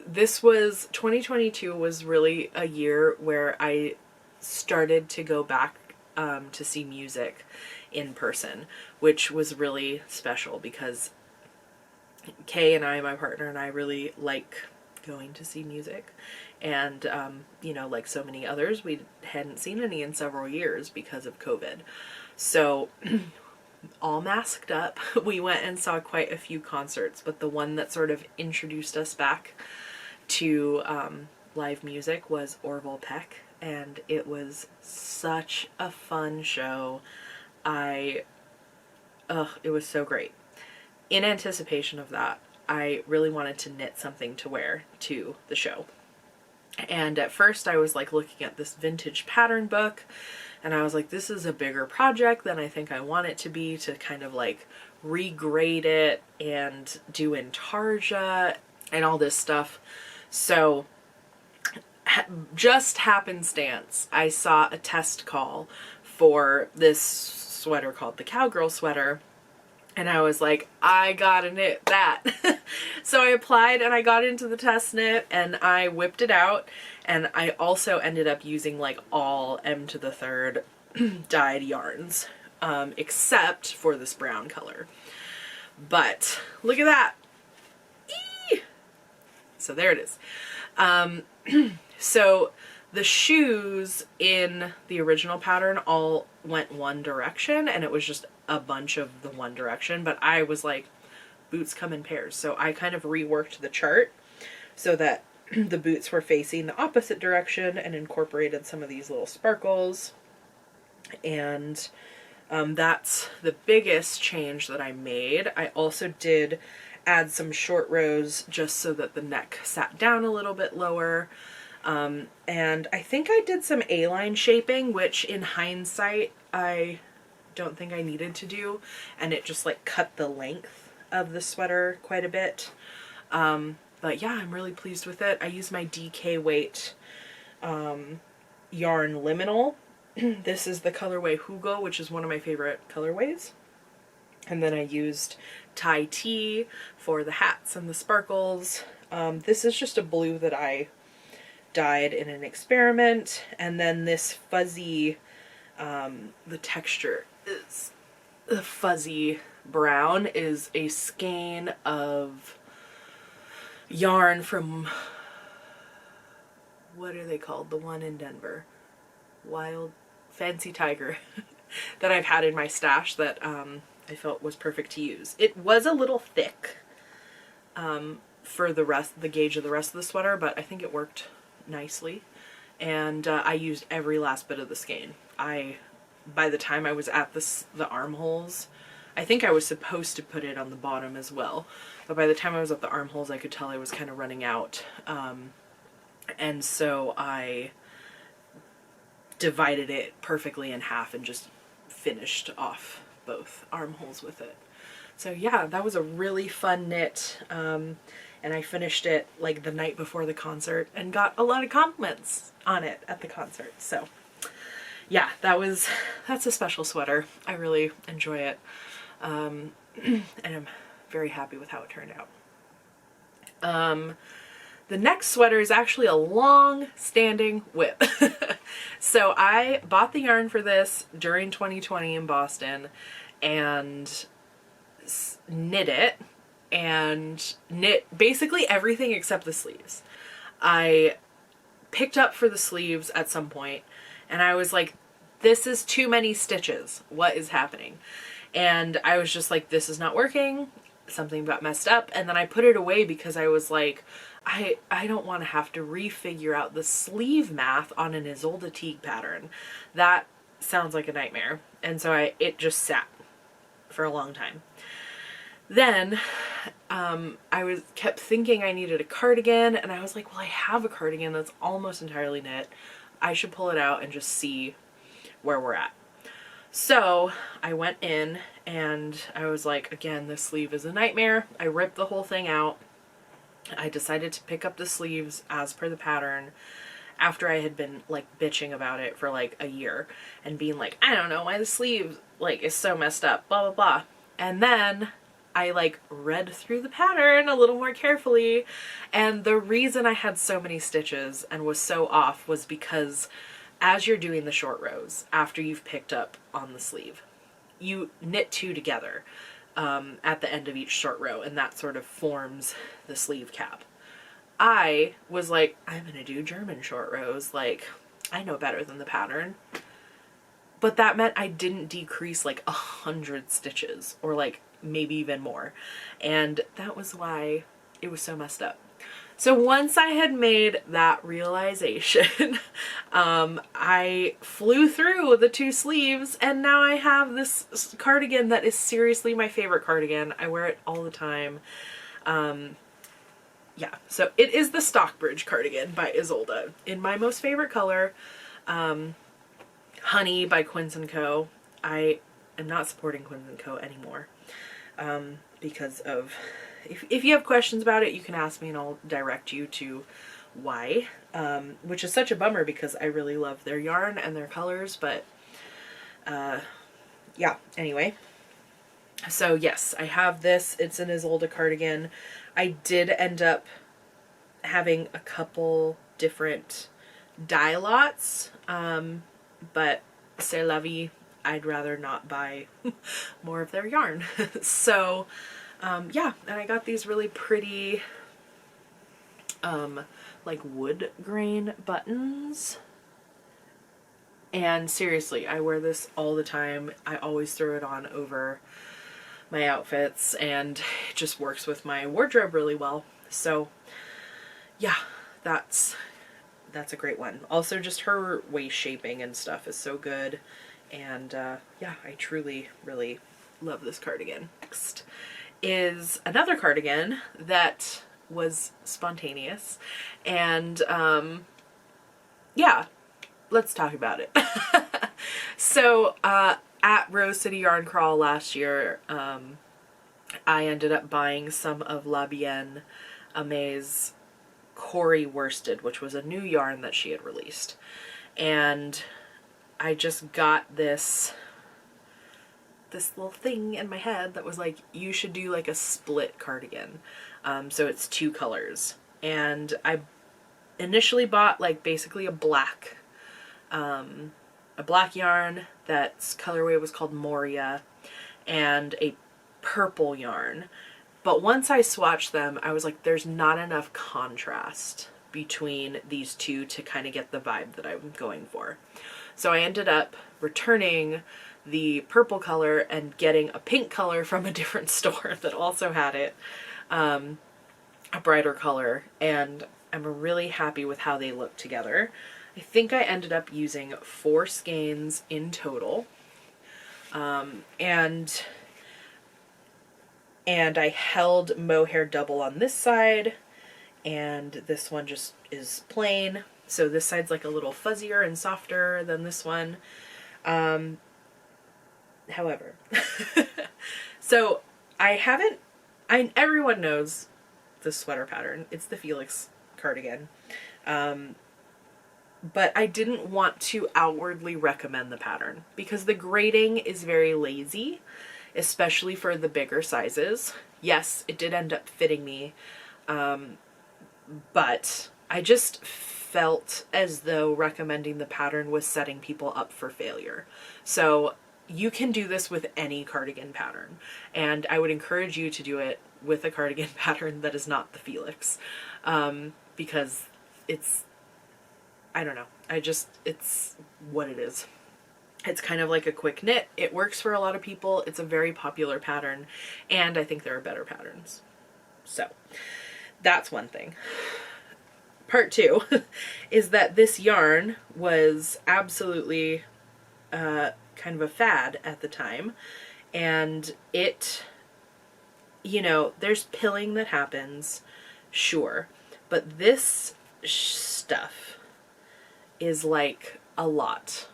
This was 2022 was really a year where I started to go back to see music in person, which was really special because Kay and I, my partner and I, really like going to see music. And, you know, like so many others, we hadn't seen any in several years because of COVID. So all masked up, we went and saw quite a few concerts, but the one that sort of introduced us back to live music was Orville Peck, and it was such a fun show. It was so great. In anticipation of that, I really wanted to knit something to wear to the show. And at first I was like looking at this vintage pattern book, and I was like, this is a bigger project than I think I want it to be, to kind of like regrade it and do intarsia and all this stuff. So just happenstance, I saw a test call for this sweater called the Cowgirl sweater, and I was like, I gotta knit that. So I applied and I got into the test knit and I whipped it out. And I also ended up using like all Emtothethird dyed yarns, except for this brown color. But look at that. Eee! So there it is. So the shoes in the original pattern all went one direction, and it was just a bunch of the one direction, but I was like, boots come in pairs. So I kind of reworked the chart so that the boots were facing the opposite direction and incorporated some of these little sparkles. And that's the biggest change that I made. I also did add some short rows just so that the neck sat down a little bit lower. And I think I did some A-line shaping, which in hindsight, I don't think I needed to do. And it just like cut the length of the sweater quite a bit. But yeah, I'm really pleased with it. I used my DK weight yarn liminal. This is the colorway Hugo, which is one of my favorite colorways. And then I used Thai tea for the hats and the sparkles. This is just a blue that I dyed in an experiment. And then this fuzzy, the texture is the fuzzy brown, is a skein of yarn from, what are they called? The one in Denver. Wild Fancy Tiger that I've had in my stash that I felt was perfect to use. It was a little thick for the gauge of the rest of the sweater, but I think it worked nicely. And I used every last bit of the skein. By the time I was at the armholes, I think I was supposed to put it on the bottom as well, but by the time I was at the armholes, I could tell I was kind of running out. And so I divided it perfectly in half and just finished off both armholes with it. So yeah, that was a really fun knit. And I finished it like the night before the concert and got a lot of compliments on it at the concert. So yeah, that's a special sweater. I really enjoy it. And I'm very happy with how it turned out. The next sweater is actually a long-standing whip. So I bought the yarn for this during 2020 in Boston and knit it, and knit basically everything except the sleeves. I picked up for the sleeves at some point and I was like, this is too many stitches. What is happening? And I was just like, this is not working. Something got messed up. And then I put it away because I was like, I don't want to have to refigure out the sleeve math on an Isolde Teague pattern. That sounds like a nightmare. And so it just sat for a long time. Then I kept thinking I needed a cardigan, and I was like, well, I have a cardigan that's almost entirely knit. I should pull it out and just see where we're at. So I went in and I was like, again, this sleeve is a nightmare. I ripped the whole thing out. I decided to pick up the sleeves as per the pattern after I had been like bitching about it for like a year and being like, I don't know why the sleeve like is so messed up, blah, blah, blah. And then I like read through the pattern a little more carefully, and the reason I had so many stitches and was so off was because as you're doing the short rows after you've picked up on the sleeve, you knit two together at the end of each short row, and that sort of forms the sleeve cap. I was like, I'm gonna do German short rows, like I know better than the pattern. But that meant I didn't decrease like 100 stitches, or like maybe even more. And that was why it was so messed up. So once I had made that realization, I flew through the two sleeves, and now I have this cardigan that is seriously my favorite cardigan. I wear it all the time. Yeah, so it is the Stockbridge cardigan by Isolde in my most favorite color, Honey by Quince & Co. I am not supporting Quince & Co. anymore because of... If you have questions about it, you can ask me and I'll direct you to why, which is such a bummer because I really love their yarn and their colors, but yeah, anyway. So yes, I have this. It's an Isolde cardigan. I did end up having a couple different dye lots, but c'est la vie. I'd rather not buy more of their yarn. So yeah, and I got these really pretty like wood grain buttons, and seriously, I wear this all the time. I always throw it on over my outfits, and it just works with my wardrobe really well. So yeah, that's a great one. Also, just her waist shaping and stuff is so good, and yeah, I truly really love this cardigan. Next is another cardigan that was spontaneous, and yeah, let's talk about it. So at Rose City Yarn Crawl last year, I ended up buying some of La Bienne Amé's Corey worsted, which was a new yarn that she had released, and I just got this little thing in my head that was like, you should do like a split cardigan. So it's two colors, and I initially bought like basically a black yarn that's colorway was called Moria, and a purple yarn, But once I swatched them, I was like, there's not enough contrast between these two to kind of get the vibe that I'm going for. So I ended up returning the purple color and getting a pink color from a different store that also had it, a brighter color, and I'm really happy with how they look together. I think I ended up using 4 skeins in total, and I held mohair double on this side, and this one just is plain. So this side's like a little fuzzier and softer than this one. However, so everyone knows the sweater pattern. It's the Felix cardigan. But I didn't want to outwardly recommend the pattern because the grading is very lazy, especially for the bigger sizes. Yes, it did end up fitting me, but I just felt as though recommending the pattern was setting people up for failure. So you can do this with any cardigan pattern, and I would encourage you to do it with a cardigan pattern that is not the Felix, because I don't know, it's what it is. It's kind of like a quick knit. It works for a lot of people. It's a very popular pattern, and I think there are better patterns. So that's one thing. Part 2 is that this yarn was absolutely kind of a fad at the time, and it, you know, there's pilling that happens, sure, but this stuff is like a lot.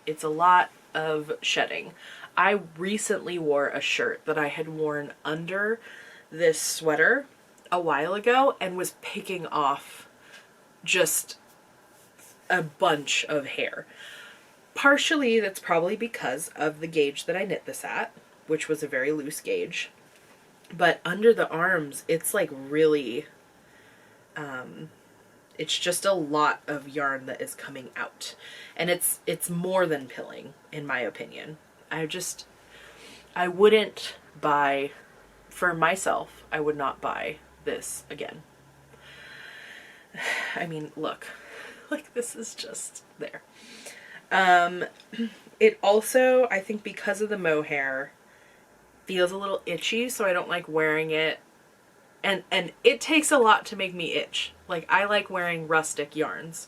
It's a lot of shedding. I recently wore a shirt that I had worn under this sweater a while ago and was picking off just a bunch of hair. Partially that's probably because of the gauge that I knit this at, which was a very loose gauge. But under the arms, it's like really, it's just a lot of yarn that is coming out. And it's more than pilling, in my opinion. I wouldn't buy, for myself, I would not buy this again. I mean, look, like this is just there. It also, I think because of the mohair, feels a little itchy, so I don't like wearing it. And it takes a lot to make me itch. Like, I like wearing rustic yarns.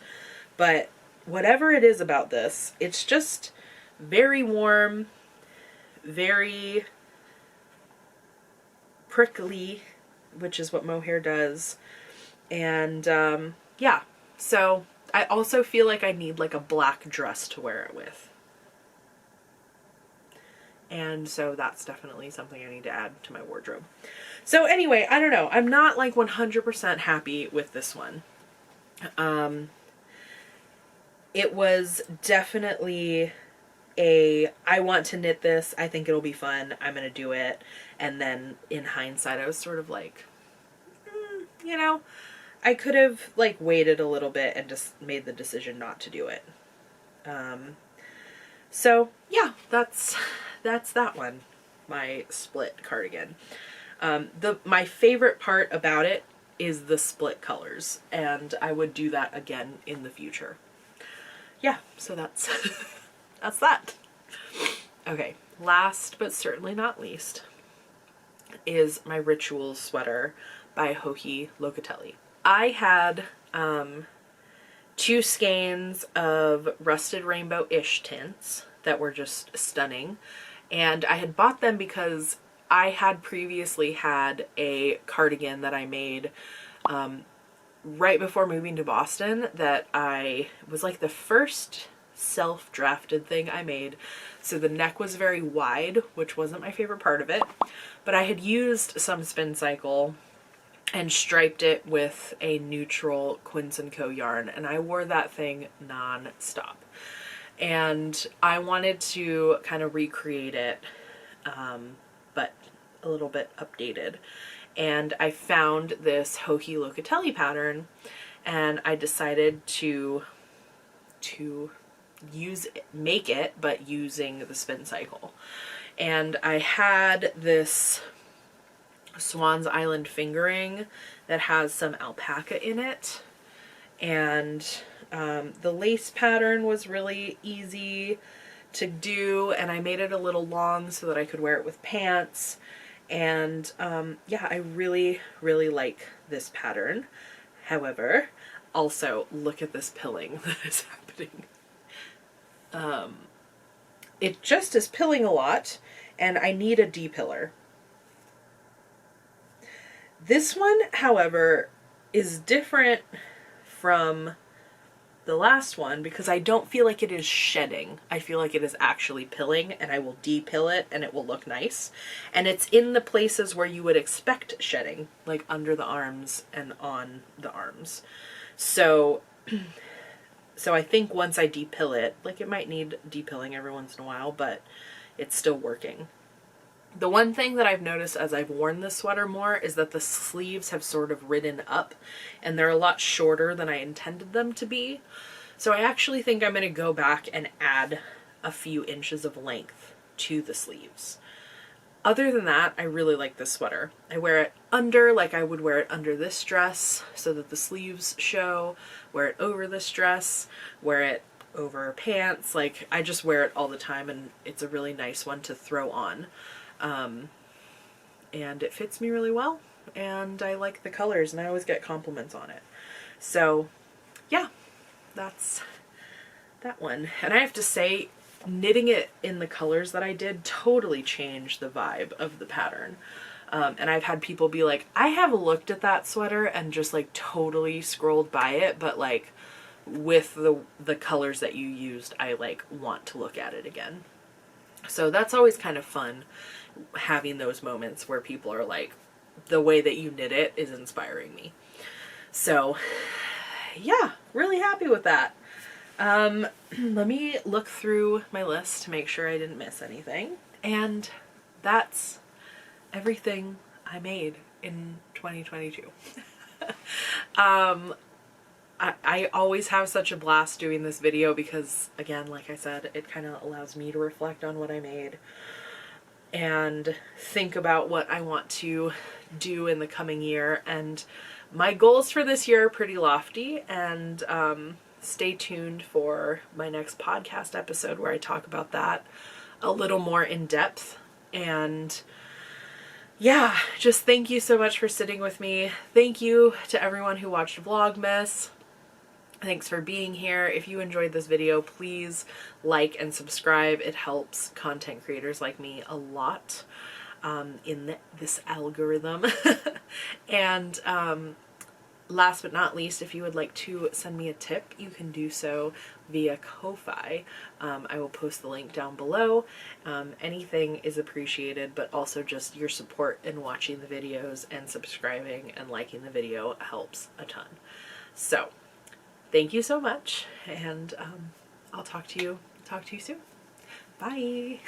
But whatever it is about this, it's just very warm, very prickly, which is what mohair does. And yeah, so I also feel like I need like a black dress to wear it with. And so that's definitely something I need to add to my wardrobe. So anyway, I don't know. I'm not like 100% happy with this one. It was definitely I want to knit this. I think it'll be fun. I'm going to do it. And then in hindsight, I was sort of like, you know, I could have like waited a little bit and just made the decision not to do it. So yeah, that's that one, my split cardigan. My favorite part about it is the split colors, and I would do that again in the future. Yeah, so that's that's that. Okay, last but certainly not least is my Rituals sweater by Joji Locatelli. I had 2 skeins of Rusted Rainbow-ish tints that were just stunning, and I had bought them because I had previously had a cardigan that I made right before moving to Boston that was like the first self-drafted thing I made. So the neck was very wide, which wasn't my favorite part of it, but I had used some Spin Cycle and striped it with a neutral Quince & Co yarn, and I wore that thing non-stop. And I wanted to kind of recreate it, but a little bit updated. And I found this Joji Locatelli pattern, and I decided to make it, but using the Spin Cycle. And I had this Swan's Island fingering that has some alpaca in it. And the lace pattern was really easy to do, and I made it a little long so that I could wear it with pants. And yeah, I really, really like this pattern. However, also look at this pilling that is happening. It just is pilling a lot, and I need a depiller. This one, however, is different from the last one because I don't feel like it is shedding. I feel like it is actually pilling, and I will depill it and it will look nice. And it's in the places where you would expect shedding, like under the arms and on the arms. So I think once I depill it, like it might need depilling every once in a while, but it's still working. The one thing that I've noticed as I've worn this sweater more is that the sleeves have sort of ridden up, and they're a lot shorter than I intended them to be. So I actually think I'm going to go back and add a few inches of length to the sleeves. Other than that, I really like this sweater. I wear it under, like I would wear it under this dress so that the sleeves show, wear it over this dress, wear it over pants. Like I just wear it all the time, and it's a really nice one to throw on. And it fits me really well, and I like the colors, and I always get compliments on it. So yeah, that's that one. And I have to say, knitting it in the colors that I did totally changed the vibe of the pattern. And I've had people be like, I have looked at that sweater and just like totally scrolled by it, but like with the colors that you used, I like want to look at it again. So that's always kind of fun, having those moments where people are like, the way that you knit it is inspiring me. So yeah, really happy with that. Let me look through my list to make sure I didn't miss anything. And that's everything I made in 2022. I always have such a blast doing this video because, again, like I said, it kind of allows me to reflect on what I made and think about what I want to do in the coming year. And my goals for this year are pretty lofty, and stay tuned for my next podcast episode where I talk about that a little more in depth. And yeah, just thank you so much for sitting with me. Thank you to everyone who watched Vlogmas. Thanks for being here. If you enjoyed this video, please like and subscribe. It helps content creators like me a lot in this algorithm. And last but not least, if you would like to send me a tip, you can do so via Ko-Fi. I will post the link down below. Anything is appreciated, but also just your support in watching the videos and subscribing and liking the video helps a ton. So thank you so much, and I'll talk to you soon. Bye.